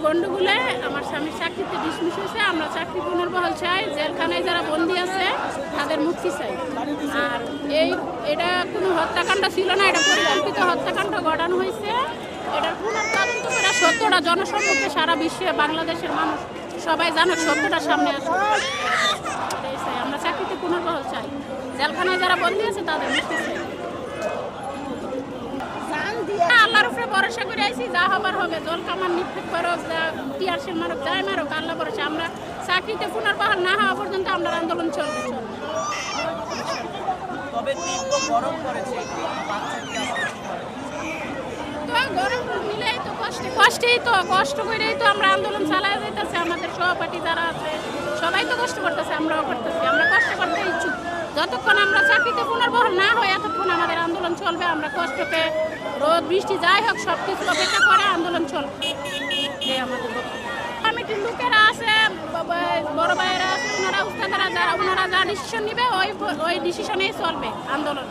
গন্ডগোলে আমার স্বামীর চাকরিতে ডিসমিস হয়েছে। আমরা চাকরি পুনর্বহাল চাই, জেলখানায় যারা বন্দী আছে তাদের মুক্তি চাই। আর এটা কোনো হত্যাকাণ্ড ছিল না, এটা পরিকল্পিত হত্যাকাণ্ড ঘটানো হয়েছে। এটার পুনঃতদন্ত করে সত্যটা জনসম্মুখে সারা বিশ্বে বাংলাদেশের মানুষ সবাই জানুক, সত্যটা সামনে আসুক। এটাই চাই, আমরা চাকরিতে পুনর্বহাল চাই, জেলখানায় যারা বন্দী আছে তাদের মুক্তি চাই। আল্লাহর উপরে ভরসা করে আইছি, যা হবার হবে, জল কামান নিক্ষেপ করুক, যা টিয়ারশেল মারুক, যাই মারুক, আল্লাহ ভরসা। আমরা চাকরিতে পুনর্বহাল না হওয়া পর্যন্ত আমরা আন্দোলন চলবে। তো গরম মিলেই তো কষ্ট করেই তো আমরা আন্দোলন চালাই যাইতেছি। আমাদের সহপাঠী যারা আছে সবাই তো কষ্ট করতেছে, আমরাও করতেছি। আমরা কষ্ট করতে ইচ্ছুক, যতক্ষণ আমরা চাকরিতে পুনর্বহাল না হয় এতক্ষণ আমাদের আন্দোলন চলবে। আমরা কষ্টকে রোদ বৃষ্টি যাই হোক সব কিছু অপেক্ষা করে আন্দোলন চলবে। এই আমাদের কমিটির লোকেরা আছে, বড় ভাইয়েরা আছে, ওনারা উস্তাদারা যারা, ওনারা যা ডিসিশন নেবে ওই ডিসিশনেই চলবে আন্দোলন।